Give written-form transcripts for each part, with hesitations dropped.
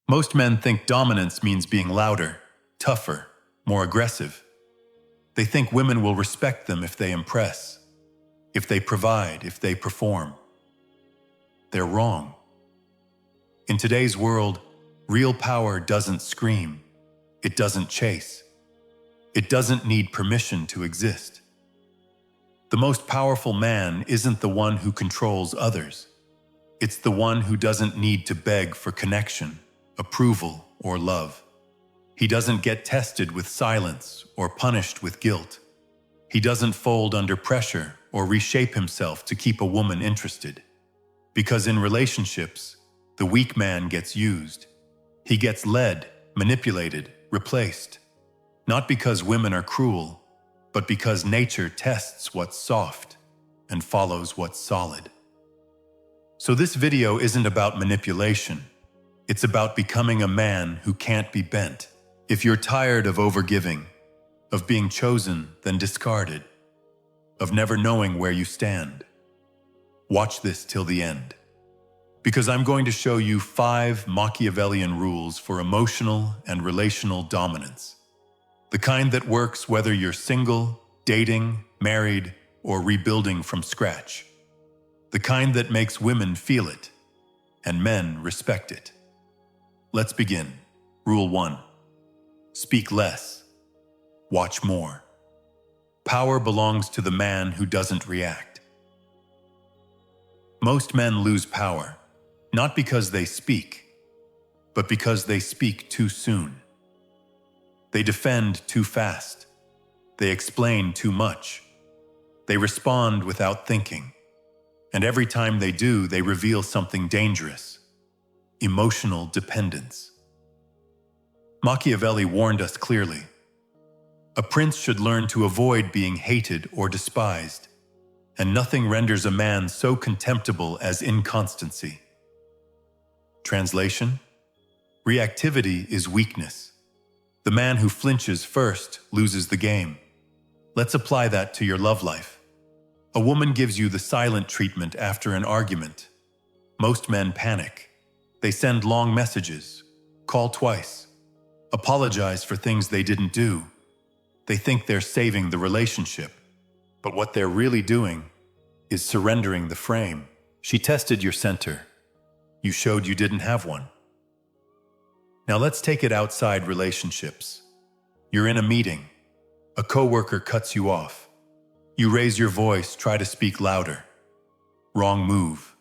Most men think dominance means being louder, tougher, more aggressive. They think women will respect them if they impress, if they provide, if they perform. They're wrong. In today's world, real power doesn't scream. It doesn't chase. It doesn't need permission to exist. The most powerful man isn't the one who controls others. It's the one who doesn't need to beg for connection, approval, or love. He doesn't get tested with silence or punished with guilt. He doesn't fold under pressure or reshape himself to keep a woman interested. Because in relationships, the weak man gets used. He gets led, manipulated, replaced. Not because women are cruel, but because nature tests what's soft and follows what's solid. So this video isn't about manipulation. It's about becoming a man who can't be bent. If you're tired of overgiving, of being chosen then discarded, of never knowing where you stand, watch this till the end. Because I'm going to show you 5 Machiavellian rules for emotional and relational dominance. The kind that works whether you're single, dating, married, or rebuilding from scratch. The kind that makes women feel it, and men respect it. Let's begin. Rule 1. Speak less. Watch more. Power belongs to the man who doesn't react. Most men lose power, not because they speak, but because they speak too soon. They defend too fast. They explain too much. They respond without thinking. And every time they do, they reveal something dangerous: emotional dependence. Machiavelli warned us clearly. A prince should learn to avoid being hated or despised, and nothing renders a man so contemptible as inconstancy. Translation: reactivity is weakness. The man who flinches first loses the game. Let's apply that to your love life. A woman gives you the silent treatment after an argument. Most men panic. They send long messages, call twice, apologize for things they didn't do. They think they're saving the relationship, but what they're really doing is surrendering the frame. She tested your center. You showed you didn't have one. Now let's take it outside relationships. You're in a meeting. A coworker cuts you off. You raise your voice, try to speak louder. Wrong move.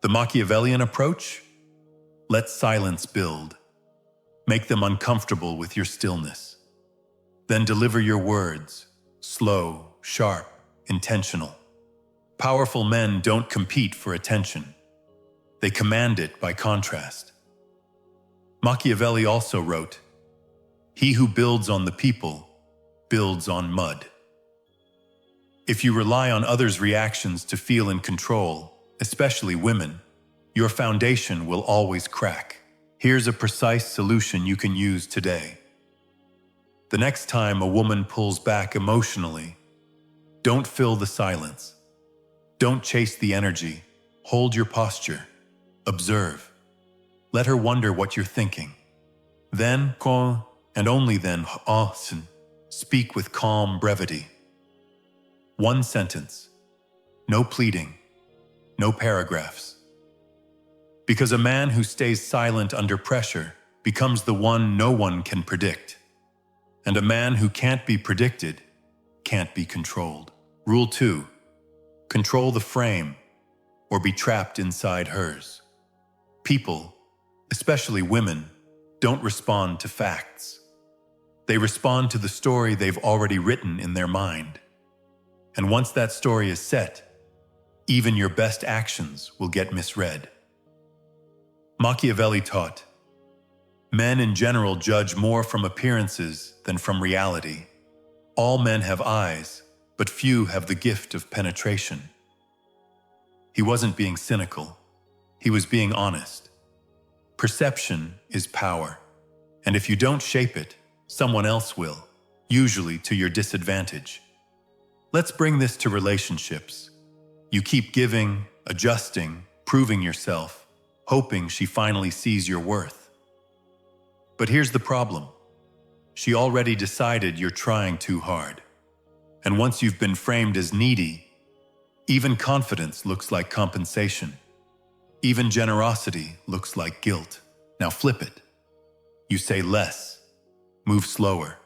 The Machiavellian approach? Let silence build. Make them uncomfortable with your stillness. Then deliver your words, slow, sharp, intentional. Powerful men don't compete for attention. They command it by contrast. Machiavelli also wrote, "He who builds on the people builds on mud." If you rely on others' reactions to feel in control, especially women, your foundation will always crack. Here's a precise solution you can use today. The next time a woman pulls back emotionally, don't fill the silence. Don't chase the energy. Hold your posture. Observe. Let her wonder what you're thinking. Then, and only then, speak with calm brevity. One sentence. No pleading. No paragraphs. Because a man who stays silent under pressure becomes the one no one can predict. And a man who can't be predicted can't be controlled. Rule 2. Control the frame, or be trapped inside hers. People, especially women, don't respond to facts. They respond to the story they've already written in their mind. And once that story is set, even your best actions will get misread. Machiavelli taught, men in general judge more from appearances than from reality. All men have eyes, but few have the gift of penetration. He wasn't being cynical. He was being honest. Perception is power, and if you don't shape it, someone else will, usually to your disadvantage. Let's bring this to relationships. You keep giving, adjusting, proving yourself, hoping she finally sees your worth. But here's the problem. She already decided you're trying too hard. And once you've been framed as needy, even confidence looks like compensation. Even generosity looks like guilt. Now flip it. You say less, move slower.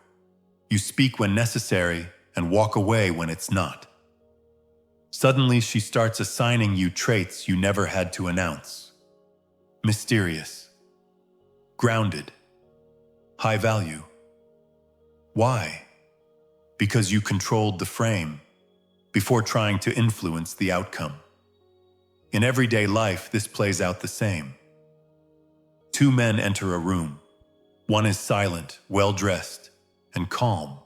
You speak when necessary and walk away when it's not. Suddenly she starts assigning you traits you never had to announce. Mysterious, grounded, high value. Why? Because you controlled the frame before trying to influence the outcome. In everyday life, this plays out the same. Two men enter a room. One is silent, well-dressed, and calm.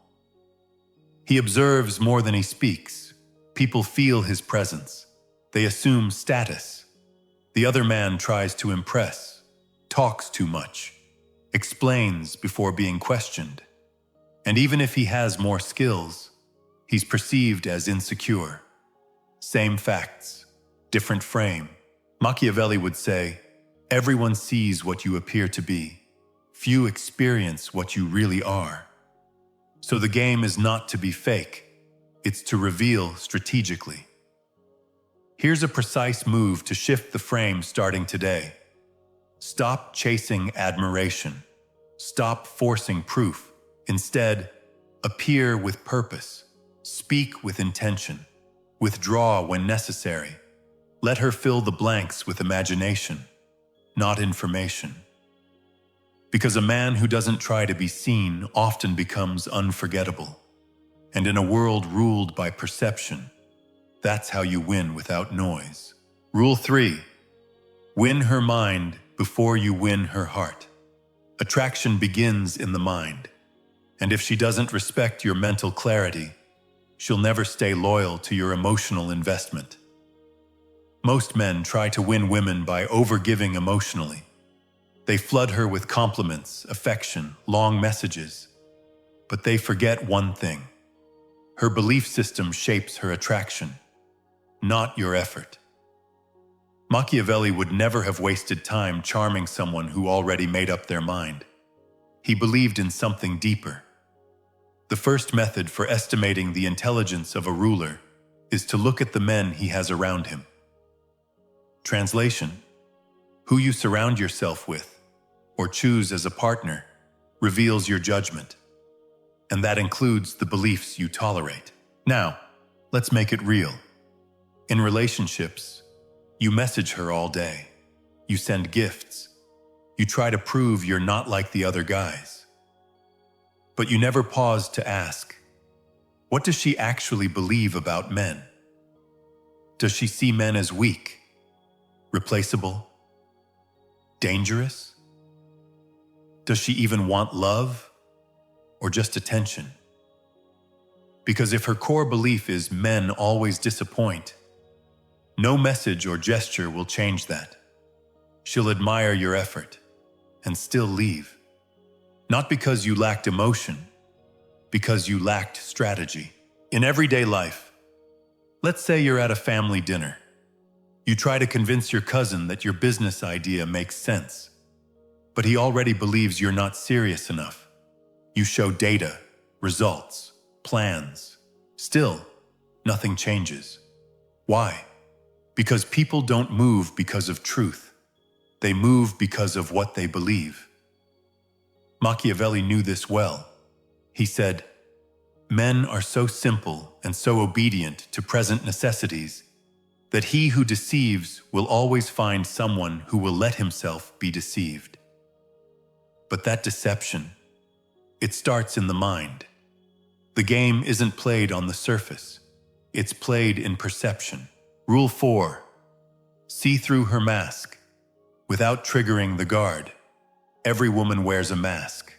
He observes more than he speaks. People feel his presence. They assume status. The other man tries to impress, talks too much, explains before being questioned. And even if he has more skills, he's perceived as insecure. Same facts, different frame. Machiavelli would say, everyone sees what you appear to be. Few experience what you really are. So the game is not to be fake. It's to reveal strategically. Here's a precise move to shift the frame starting today. Stop chasing admiration. Stop forcing proof. Instead, appear with purpose. Speak with intention. Withdraw when necessary. Let her fill the blanks with imagination, not information. Because a man who doesn't try to be seen often becomes unforgettable. And in a world ruled by perception, that's how you win without noise. Rule 3. Win her mind before you win her heart. Attraction begins in the mind. And if she doesn't respect your mental clarity, she'll never stay loyal to your emotional investment. Most men try to win women by overgiving emotionally. They flood her with compliments, affection, long messages. But they forget one thing. Her belief system shapes her attraction, not your effort. Machiavelli would never have wasted time charming someone who already made up their mind. He believed in something deeper. The first method for estimating the intelligence of a ruler is to look at the men he has around him. Translation: who you surround yourself with, or choose as a partner, reveals your judgment. And that includes the beliefs you tolerate. Now, let's make it real. In relationships, you message her all day. You send gifts. You try to prove you're not like the other guys. But you never pause to ask, what does she actually believe about men? Does she see men as weak, replaceable, dangerous? Does she even want love or just attention? Because if her core belief is men always disappoint, no message or gesture will change that. She'll admire your effort and still leave. Not because you lacked emotion, because you lacked strategy. In everyday life, let's say you're at a family dinner. You try to convince your cousin that your business idea makes sense, but he already believes you're not serious enough. You show data, results, plans. Still, nothing changes. Why? Because people don't move because of truth. They move because of what they believe. Machiavelli knew this well. He said, "Men are so simple and so obedient to present necessities that he who deceives will always find someone who will let himself be deceived." But that deception, it starts in the mind. The game isn't played on the surface. It's played in perception. Rule 4. See through her mask. Without triggering the guard, every woman wears a mask.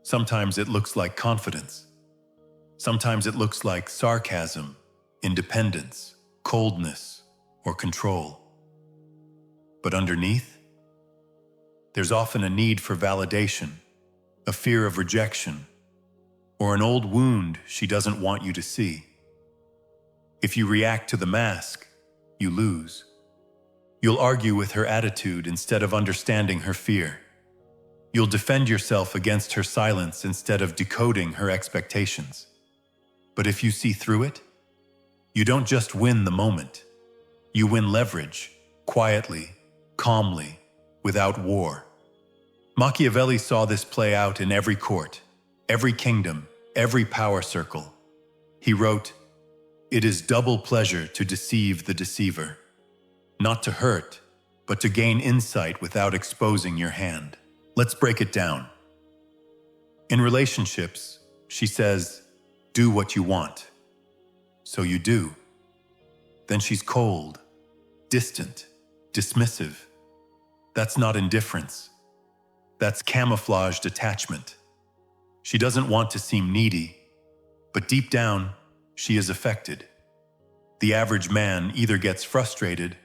Sometimes it looks like confidence. Sometimes it looks like sarcasm, independence, coldness, or control. But underneath, there's often a need for validation, a fear of rejection, or an old wound she doesn't want you to see. If you react to the mask, you lose. You'll argue with her attitude instead of understanding her fear. You'll defend yourself against her silence instead of decoding her expectations. But if you see through it, you don't just win the moment. You win leverage, quietly, calmly, without war. Machiavelli saw this play out in every court, every kingdom, every power circle. He wrote, "It is double pleasure to deceive the deceiver, not to hurt, but to gain insight without exposing your hand." Let's break it down. In relationships, she says, "Do what you want." So you do. Then she's cold, distant, dismissive. That's not indifference. That's camouflaged attachment. She doesn't want to seem needy, but deep down, she is affected. The average man either gets frustrated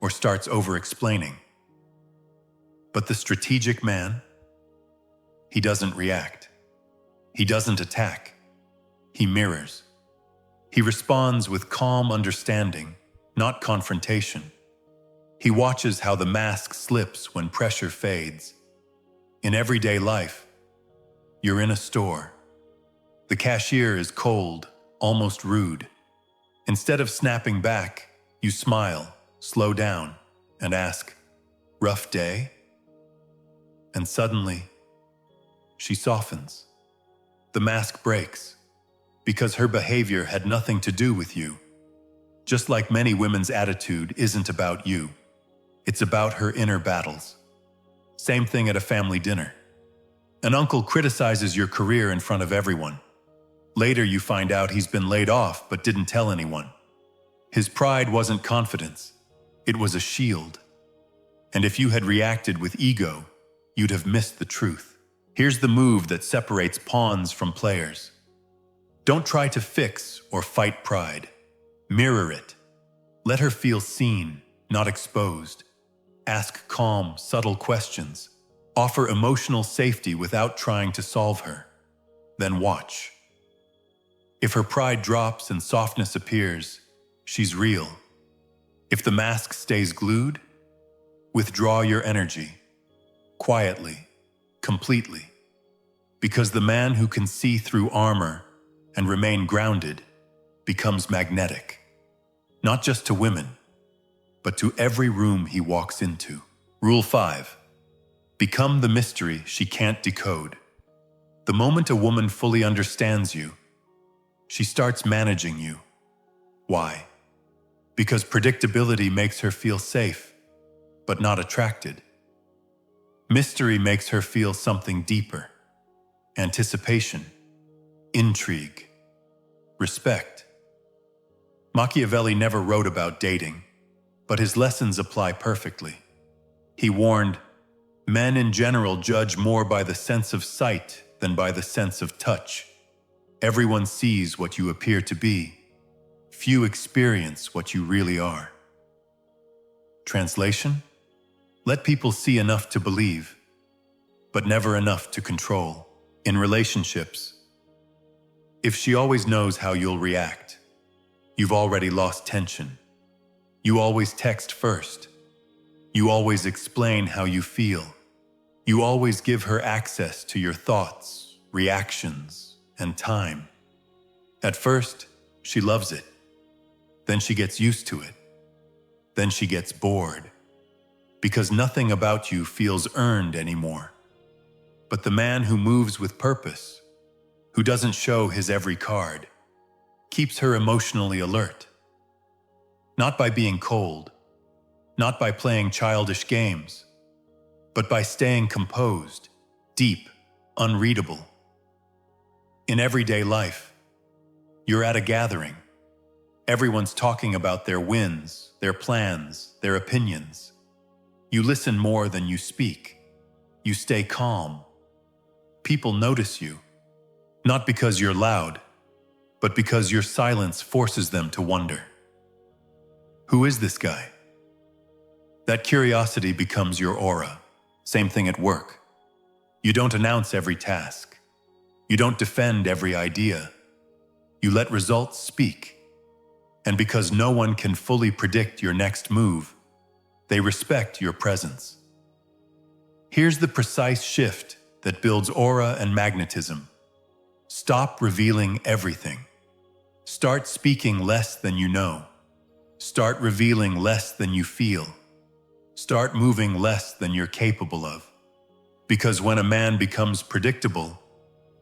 or starts over-explaining. But the strategic man, he doesn't react. He doesn't attack. He mirrors. He responds with calm understanding, not confrontation. He watches how the mask slips when pressure fades. In everyday life, you're in a store. The cashier is cold, almost rude. Instead of snapping back, you smile, slow down, and ask, "Rough day?" And suddenly, she softens. The mask breaks, because her behavior had nothing to do with you. Just like many women's attitude isn't about you. It's about her inner battles. Same thing at a family dinner. An uncle criticizes your career in front of everyone. Later you find out he's been laid off but didn't tell anyone. His pride wasn't confidence. It was a shield. And if you had reacted with ego, you'd have missed the truth. Here's the move that separates pawns from players. Don't try to fix or fight pride. Mirror it. Let her feel seen, not exposed. Ask calm, subtle questions. Offer emotional safety without trying to solve her. Then watch. If her pride drops and softness appears, she's real. If the mask stays glued, withdraw your energy. Quietly, completely. Because the man who can see through armor and remain grounded becomes magnetic. Not just to women, but to every room he walks into. Rule 5. Become the mystery she can't decode. The moment a woman fully understands you, she starts managing you. Why? Because predictability makes her feel safe, but not attracted. Mystery makes her feel something deeper. Anticipation, intrigue, respect. Machiavelli never wrote about dating, but his lessons apply perfectly. He warned, "Men in general judge more by the sense of sight than by the sense of touch. Everyone sees what you appear to be. Few experience what you really are." Translation? Let people see enough to believe, but never enough to control. In relationships, if she always knows how you'll react, you've already lost tension. You always text first. You always explain how you feel. You always give her access to your thoughts, reactions, and time. At first, she loves it. Then she gets used to it. Then she gets bored. Because nothing about you feels earned anymore. But the man who moves with purpose, who doesn't show his every card, keeps her emotionally alert. Not by being cold, not by playing childish games, but by staying composed, deep, unreadable. In everyday life, you're at a gathering. Everyone's talking about their wins, their plans, their opinions. You listen more than you speak. You stay calm. People notice you, not because you're loud, but because your silence forces them to wonder. Who is this guy? That curiosity becomes your aura. Same thing at work. You don't announce every task. You don't defend every idea. You let results speak. And because no one can fully predict your next move, They respect your presence. Here's the precise shift that builds aura and magnetism. Stop revealing everything. Start speaking less than you know. Start revealing less than you feel. Start moving less than you're capable of. Because when a man becomes predictable,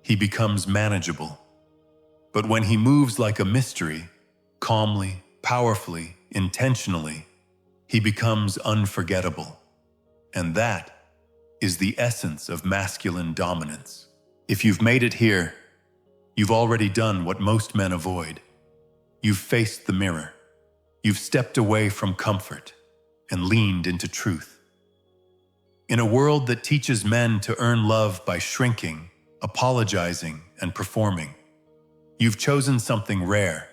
he becomes manageable. But when he moves like a mystery, calmly, powerfully, intentionally, he becomes unforgettable. And that is the essence of masculine dominance. If you've made it here, you've already done what most men avoid. You've faced the mirror. You've stepped away from comfort and leaned into truth. In a world that teaches men to earn love by shrinking, apologizing, and performing, you've chosen something rare: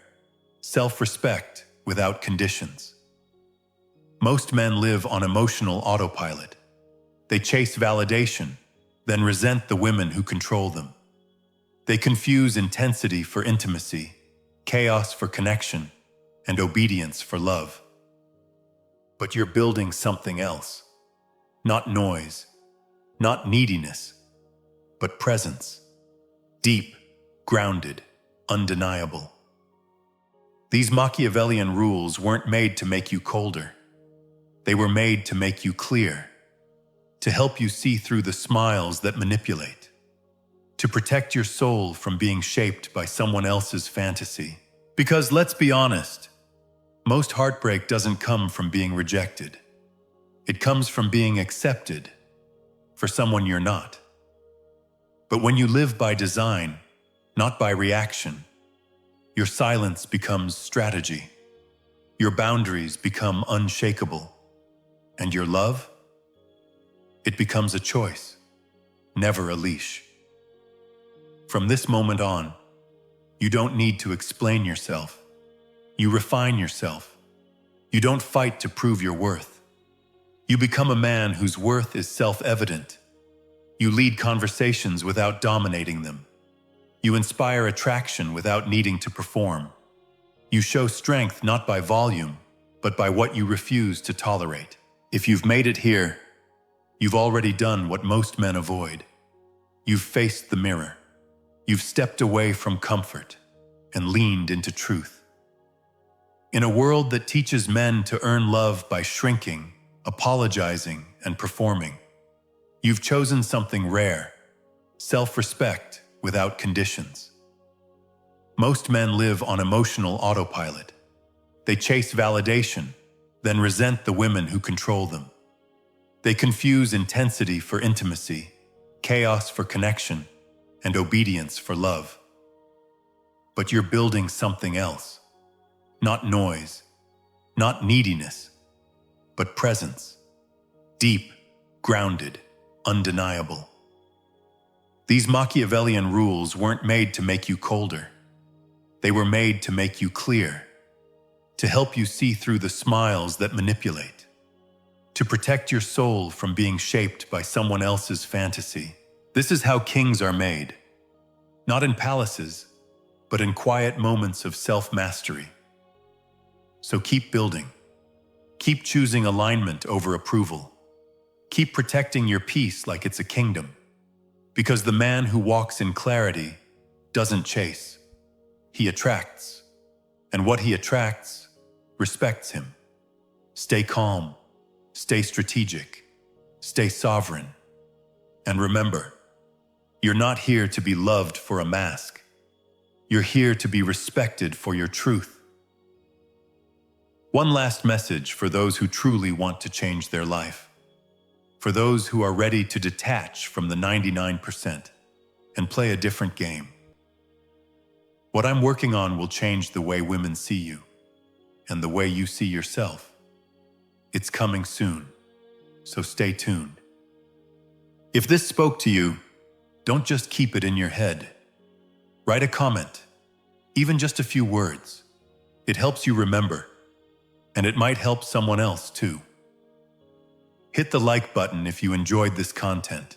self-respect without conditions. Most men live on emotional autopilot. They chase validation, then resent the women who control them. They confuse intensity for intimacy, chaos for connection, and obedience for love. But you're building something else. Not noise, not neediness, but presence. Deep, grounded, undeniable. These Machiavellian rules weren't made to make you colder. They were made to make you clear, to help you see through the smiles that manipulate, to protect your soul from being shaped by someone else's fantasy. Because let's be honest, most heartbreak doesn't come from being rejected. It comes from being accepted for someone you're not. But when you live by design, not by reaction, your silence becomes strategy. Your boundaries become unshakable. And your love? It becomes a choice, never a leash. From this moment on, you don't need to explain yourself. You refine yourself. You don't fight to prove your worth. You become a man whose worth is self-evident. You lead conversations without dominating them. You inspire attraction without needing to perform. You show strength not by volume, but by what you refuse to tolerate. If you've made it here, you've already done what most men avoid. You've faced the mirror. You've stepped away from comfort and leaned into truth. In a world that teaches men to earn love by shrinking, apologizing, and performing, you've chosen something rare: self-respect without conditions. Most men live on emotional autopilot. They chase validation, then resent the women who control them. They confuse intensity for intimacy, chaos for connection, and obedience for love. But you're building something else. Not noise, not neediness, but presence. Deep, grounded, undeniable. These Machiavellian rules weren't made to make you colder. They were made to make you clear, to help you see through the smiles that manipulate, to protect your soul from being shaped by someone else's fantasy. This is how kings are made, not in palaces, but in quiet moments of self-mastery. So keep building. Keep choosing alignment over approval. Keep protecting your peace like it's a kingdom. Because the man who walks in clarity doesn't chase. He attracts. And what he attracts respects him. Stay calm. Stay strategic. Stay sovereign. And remember, you're not here to be loved for a mask. You're here to be respected for your truth. One last message for those who truly want to change their life. For those who are ready to detach from the 99% and play a different game. What I'm working on will change the way women see you and the way you see yourself. It's coming soon, so stay tuned. If this spoke to you, don't just keep it in your head. Write a comment, even just a few words. It helps you remember, and it might help someone else too. Hit the like button if you enjoyed this content,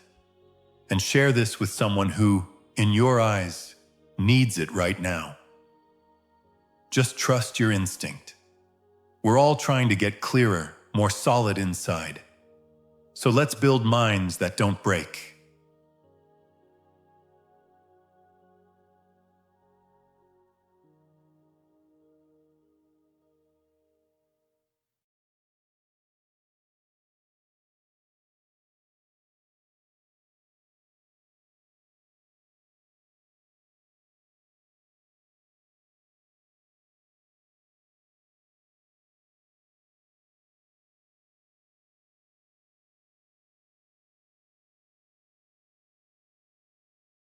and share this with someone who, in your eyes, needs it right now. Just trust your instinct. We're all trying to get clearer, more solid inside. So let's build minds that don't break.